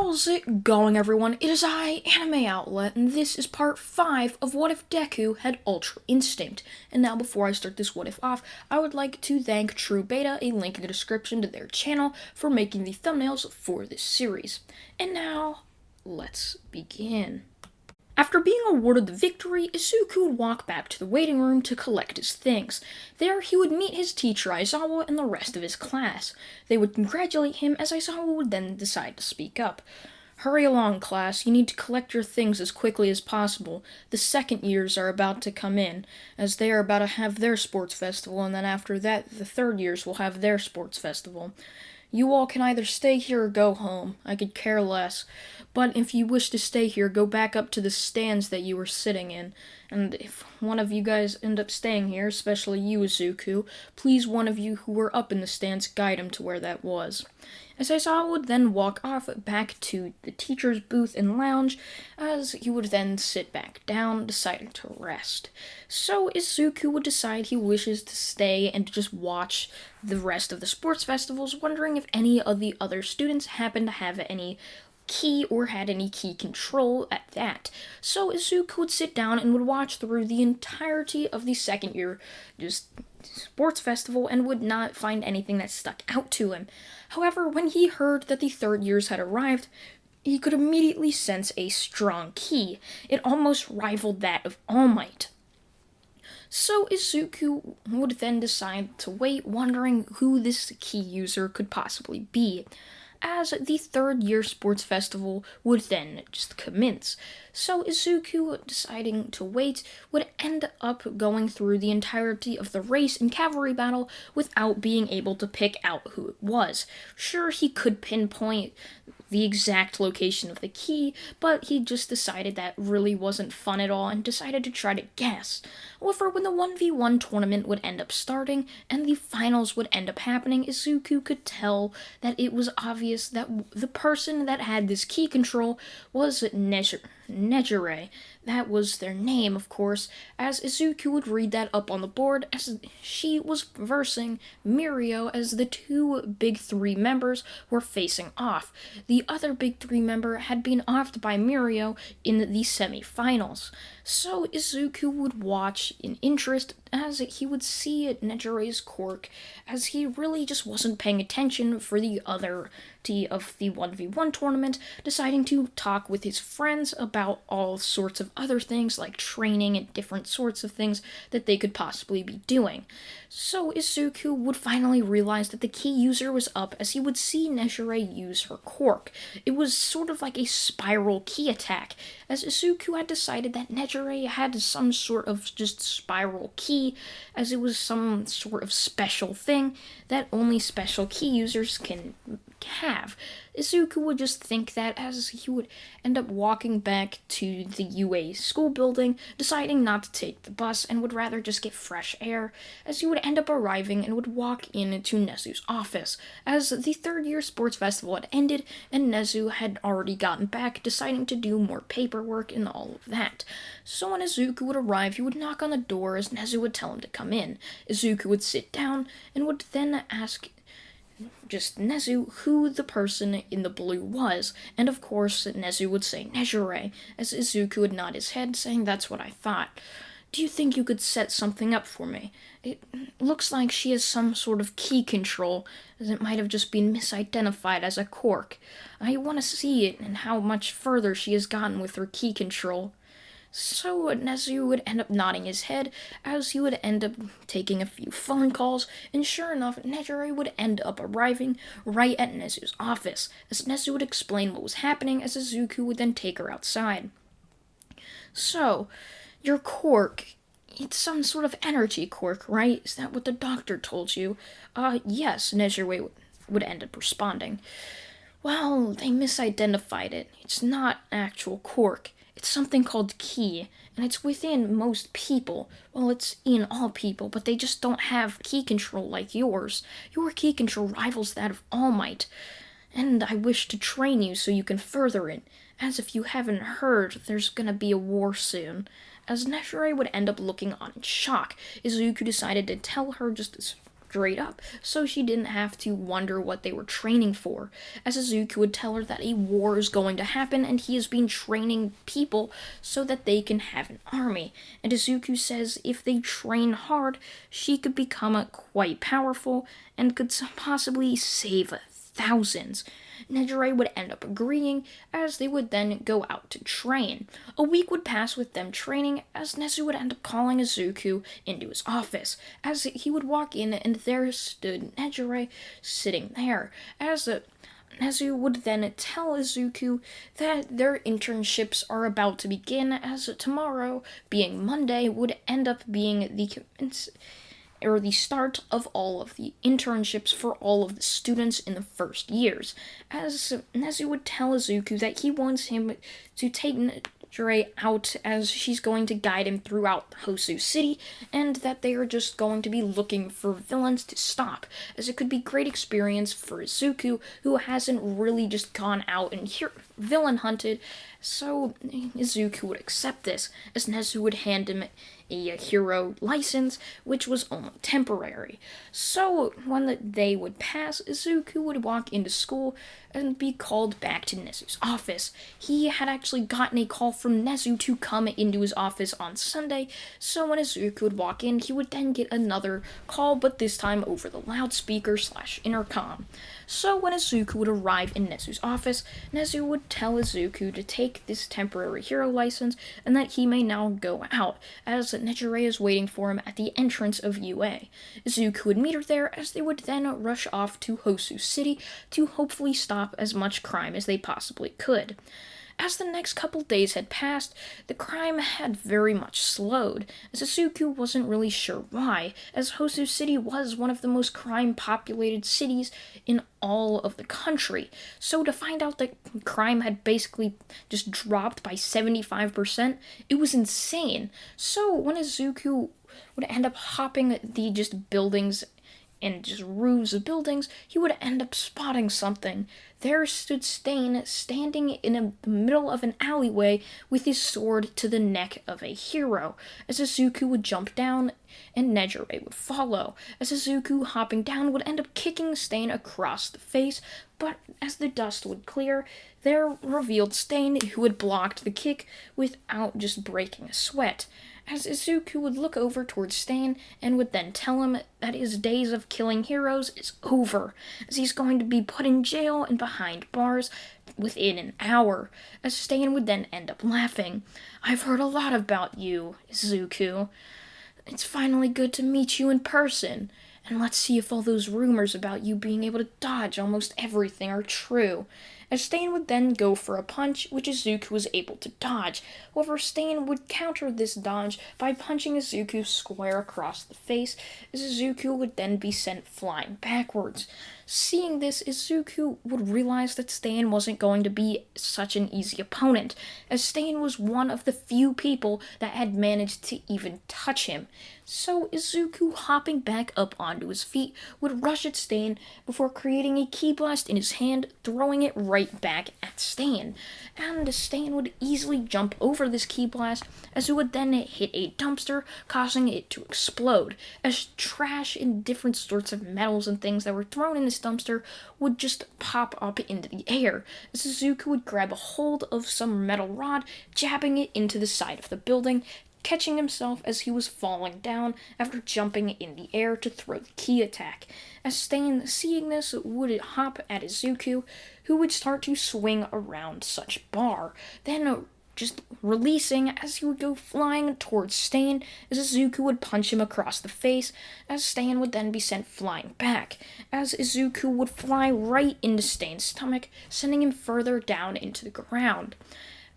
How's it going, everyone? It is I, Anime Outlet, and this is part 5 of What If Deku had Ultra Instinct. And now, before I start this What If off, I would like to thank True Beta, a link in the description to their channel, for making the thumbnails for this series. And now, let's begin. After being awarded the victory, Izuku would walk back to the waiting room to collect his things. There, he would meet his teacher Aizawa and the rest of his class. They would congratulate him, as Aizawa would then decide to speak up. "Hurry along, class. You need to collect your things as quickly as possible. The second years are about to come in, as they are about to have their sports festival, and then after that, the third years will have their sports festival. You all can either stay here or go home. I could care less. But if you wish to stay here, go back up to the stands that you were sitting in. And if one of you guys end up staying here, especially you, Izuku, please one of you who were up in the stands guide him to where that was." As Aizawa would then walk off back to the teacher's booth and lounge, as he would then sit back down, deciding to rest. So Izuku would decide he wishes to stay and to just watch the rest of the sports festivals, wondering if any of the other students happen to have any key or had any key control at that. So Izuku would sit down and would watch through the entirety of the second year just sports festival and would not find anything that stuck out to him. However, when he heard that the third years had arrived, he could immediately sense a strong key. It almost rivaled that of All Might. So Izuku would then decide to wait, wondering who this key user could possibly be, as the third year sports festival would then just commence. So Izuku, deciding to wait, would end up going through the entirety of the race and cavalry battle without being able to pick out who it was. Sure, he could pinpoint the exact location of the key, but he just decided that really wasn't fun at all and decided to try to guess. However, when the 1v1 tournament would end up starting and the finals would end up happening, Izuku could tell that it was obvious that the person that had this key control was Nejire. That was their name, of course, as Izuku would read that up on the board, as she was versing Mirio, as the two big three members were facing off. The other big three member had been offed by Mirio in the semi-finals. So Izuku would watch in interest as he would see Nejire's quirk, as he really just wasn't paying attention for the other of the 1v1 tournament, deciding to talk with his friends about all sorts of other things like training and different sorts of things that they could possibly be doing. So Izuku would finally realize that the key user was up, as he would see Nejire use her quirk. It was sort of like a spiral key attack, as Izuku had decided that Nejire had some sort of just spiral key, as it was some sort of special thing that only special key users can have. Izuku would just think that, as he would end up walking back to the UA school building, deciding not to take the bus and would rather just get fresh air, as he would end up arriving and would walk into Nezu's office, as the third year sports festival had ended and Nezu had already gotten back, deciding to do more paperwork and all of that. So when Izuku would arrive, he would knock on the door as Nezu would tell him to come in. Izuku would sit down and would then ask just Nezu who the person in the blue was, and of course Nezu would say Nejire, as Izuku would nod his head, saying that's what I thought. "Do you think you could set something up for me? It looks like she has some sort of key control, as it might have just been misidentified as a quirk. I want to see it and how much further she has gotten with her key control." So Nezu would end up nodding his head, as he would end up taking a few phone calls, and sure enough, Nejire would end up arriving right at Nezu's office, as Nezu would explain what was happening, as Izuku would then take her outside. "So, your quirk, it's some sort of energy quirk, right? Is that what the doctor told you?" Yes, Nejire would end up responding. "Well, they misidentified it. It's not actual quirk. It's something called ki, and it's within most people. Well, it's in all people, but they just don't have key control like yours. Your key control rivals that of All Might, and I wish to train you so you can further it. As if you haven't heard, there's gonna be a war soon." As Nejire would end up looking on in shock, Izuku decided to tell her just as straight up, so she didn't have to wonder what they were training for, as Izuku would tell her that a war is going to happen and he has been training people so that they can have an army. And Izuku says if they train hard, she could become quite powerful and could possibly save thousands. Nejire would end up agreeing, as they would then go out to train. A week would pass with them training, as Nezu would end up calling Izuku into his office. As he would walk in, and there stood Nejire sitting there. As Nezu would then tell Izuku that their internships are about to begin, as tomorrow, being Monday, would end up being the start of all of the internships for all of the students in the first years, as Nezu would tell Izuku that he wants him to take Nejire out, as she's going to guide him throughout Hosu City, and that they are just going to be looking for villains to stop, as it could be great experience for Izuku, who hasn't really just gone out and villain hunted. So Izuku would accept this, as Nezu would hand him a hero license, which was only temporary. So when the day would pass, Izuku would walk into school and be called back to Nezu's office. He had actually gotten a call from Nezu to come into his office on Sunday, so when Izuku would walk in, he would then get another call, but this time over the loudspeaker/intercom. So when Izuku would arrive in Nezu's office, Nezu would tell Izuku to take this temporary hero license and that he may now go out, as Nejire is waiting for him at the entrance of UA. Izuku would meet her there, as they would then rush off to Hosu City to hopefully stop as much crime as they possibly could. As the next couple days had passed, the crime had very much slowed, as Izuku wasn't really sure why, as Hosu City was one of the most crime-populated cities in all of the country. So to find out that crime had basically just dropped by 75%, it was insane. So when Izuku would end up hopping the just buildings and just roofs of buildings, he would end up spotting something. There stood Stain, standing in the middle of an alleyway with his sword to the neck of a hero. As Izuku would jump down, and Nejire would follow. As Izuku, hopping down, would end up kicking Stain across the face, but as the dust would clear, there revealed Stain, who had blocked the kick without just breaking a sweat. As Izuku would look over towards Stain and would then tell him that his days of killing heroes is over, as he's going to be put in jail and behind bars within an hour. As Stain would then end up laughing. "I've heard a lot about you, Izuku. It's finally good to meet you in person, and let's see if all those rumors about you being able to dodge almost everything are true." As Stain would then go for a punch, which Izuku was able to dodge. However, Stain would counter this dodge by punching Izuku square across the face, as Izuku would then be sent flying backwards. Seeing this, Izuku would realize that Stain wasn't going to be such an easy opponent, as Stain was one of the few people that had managed to even touch him. So Izuku, hopping back up onto his feet, would rush at Stain before creating a ki blast in his hand, throwing it right back at Stain. And Stain would easily jump over this ki blast, as it would then hit a dumpster, causing it to explode, as trash and different sorts of metals and things that were thrown in this dumpster would just pop up into the air, as Izuku would grab a hold of some metal rod, jabbing it into the side of the building, catching himself as he was falling down after jumping in the air to throw the ki attack. As Stain, seeing this, would hop at Izuku, who would start to swing around such bar, then just releasing as he would go flying towards Stain, as Izuku would punch him across the face, as Stain would then be sent flying back, as Izuku would fly right into Stain's stomach, sending him further down into the ground.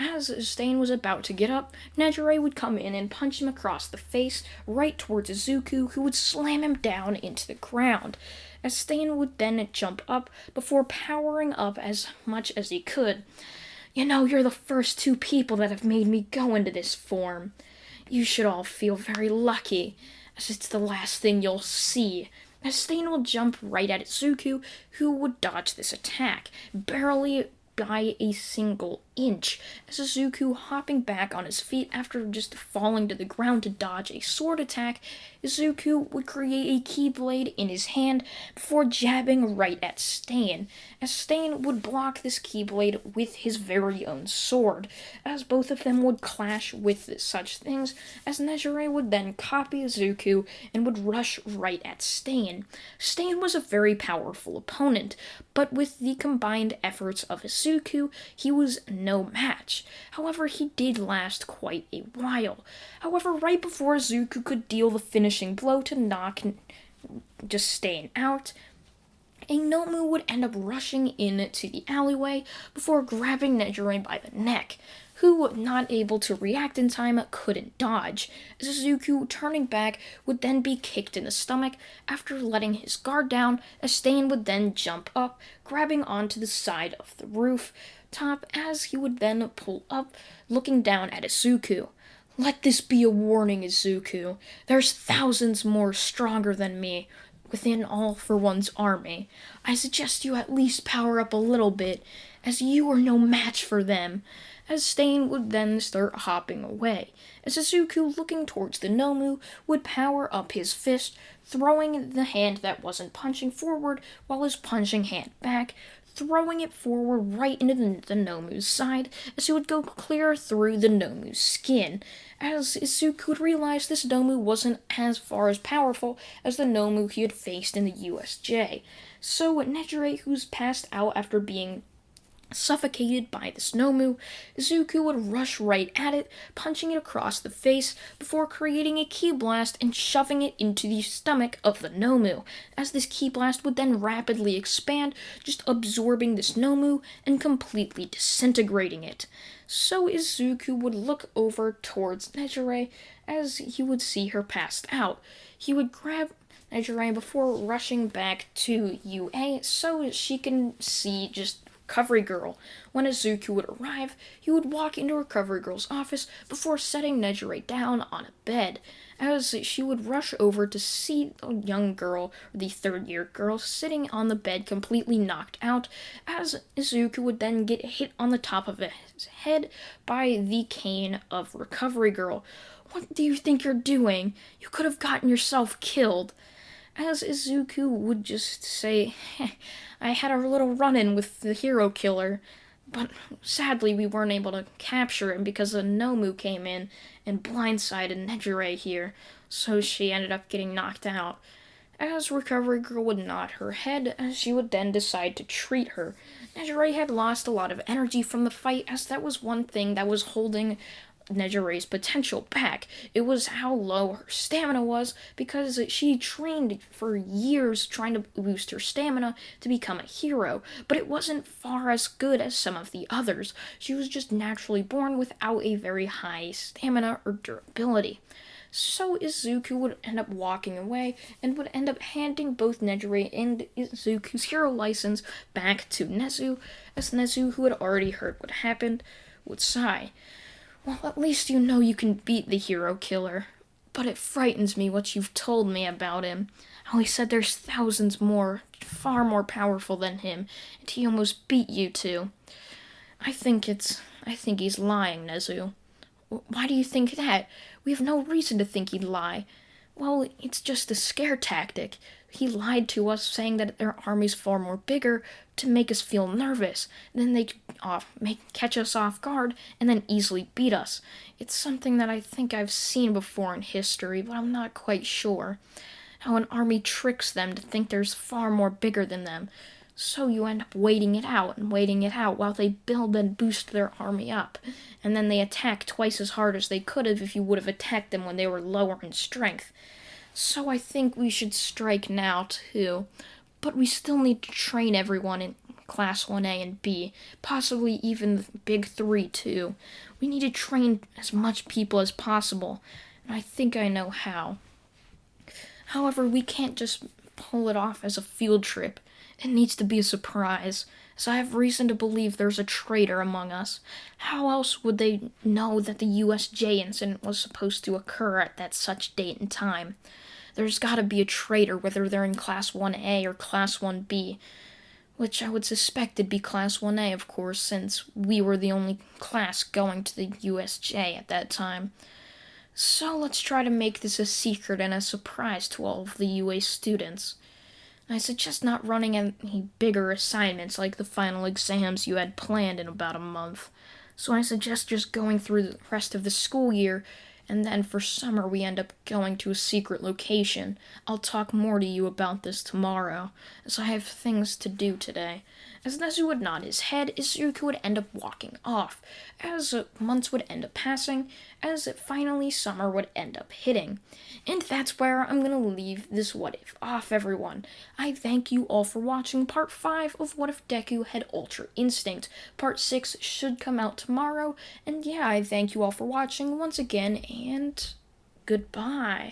As Stain was about to get up, Nejire would come in and punch him across the face, right towards Izuku, who would slam him down into the ground. As Stain would then jump up before powering up as much as he could. "You know, you're the first two people that have made me go into this form. You should all feel very lucky, as it's the last thing you'll see." As Stain will jump right at Izuku, who would dodge this attack, barely by a single inch, as Izuku, hopping back on his feet after just falling to the ground to dodge a sword attack, Izuku would create a keyblade in his hand before jabbing right at Stain, as Stain would block this keyblade with his very own sword, as both of them would clash with such things, as Nejire would then copy Izuku and would rush right at Stain. Stain was a very powerful opponent, but with the combined efforts of Izuku, he was no match. However, he did last quite a while. However, right before Izuku could deal the finishing blow to knock just Stain out, a Nomu would end up rushing into the alleyway before grabbing Nejire by the neck, who, not able to react in time, couldn't dodge, as Izuku, turning back, would then be kicked in the stomach after letting his guard down, as Stain would then jump up, grabbing onto the side of the roof top, as he would then pull up, looking down at Izuku. "Let this be a warning, Izuku. There's thousands more stronger than me within All for One's army. I suggest you at least power up a little bit, as you are no match for them," as Stain would then start hopping away, as Izuku, looking towards the Nomu, would power up his fist, throwing the hand that wasn't punching forward while his punching hand back, throwing it forward right into the Nomu's side, as he would go clear through the Nomu's skin, as Izuku would realize this Nomu wasn't as far as powerful as the Nomu he had faced in the USJ. So Nejire, who's passed out after being suffocated by this Nomu, Izuku would rush right at it, punching it across the face before creating a ki blast and shoving it into the stomach of the Nomu, as this ki blast would then rapidly expand, just absorbing this Nomu and completely disintegrating it. So Izuku would look over towards Nejire as he would see her passed out. He would grab Nejire before rushing back to UA so she can see just Recovery Girl. When Izuku would arrive, he would walk into Recovery Girl's office before setting Nejire down on a bed, as she would rush over to see the young girl, the third-year girl, sitting on the bed completely knocked out, as Izuku would then get hit on the top of his head by the cane of Recovery Girl. "What do you think you're doing? You could have gotten yourself killed." As Izuku would just say, "I had a little run-in with the hero killer, but sadly we weren't able to capture him because a Nomu came in and blindsided Nejire here, so she ended up getting knocked out." As Recovery Girl would nod her head, as she would then decide to treat her. Nejire had lost a lot of energy from the fight, as that was one thing that was holding Nejire's potential back. It was how low her stamina was, because she trained for years trying to boost her stamina to become a hero, but it wasn't far as good as some of the others. She was just naturally born without a very high stamina or durability. So Izuku would end up walking away and would end up handing both Nejire and Izuku's hero license back to Nezu, as Nezu, who had already heard what happened, would sigh. "Well, at least you know you can beat the hero killer. But it frightens me what you've told me about him. How he said there's thousands more, far more powerful than him, and he almost beat you two. I think he's lying, Nezu." "Why do you think that? We have no reason to think he'd lie." "Well, it's just a scare tactic. He lied to us, saying that their army's far more bigger to make us feel nervous. Then they catch us off guard and then easily beat us. It's something that I think I've seen before in history, but I'm not quite sure. How an army tricks them to think there's far more bigger than them. So you end up waiting it out while they build and boost their army up. And then they attack twice as hard as they could have if you would have attacked them when they were lower in strength. So I think we should strike now, too. But we still need to train everyone in Class 1A and B, possibly even the Big 3, too. We need to train as much people as possible, and I think I know how. However, we can't just pull it off as a field trip. It needs to be a surprise, as I have reason to believe there's a traitor among us. How else would they know that the USJ incident was supposed to occur at that such date and time? There's gotta be a traitor, whether they're in Class 1A or Class 1B. which I would suspect it'd be Class 1A, of course, since we were the only class going to the USJ at that time. So let's try to make this a secret and a surprise to all of the UA students. I suggest not running any bigger assignments like the final exams you had planned in about a month. So I suggest just going through the rest of the school year, and then for summer we end up going to a secret location. I'll talk more to you about this tomorrow, as I have things to do today. As Nezu would nod his head, Izuku would end up walking off, as months would end up passing, as finally summer would end up hitting. And that's where I'm gonna leave this What If off, everyone. I thank you all for watching part 5 of What If Deku Had Ultra Instinct. Part 6 should come out tomorrow, and yeah, I thank you all for watching once again, and goodbye.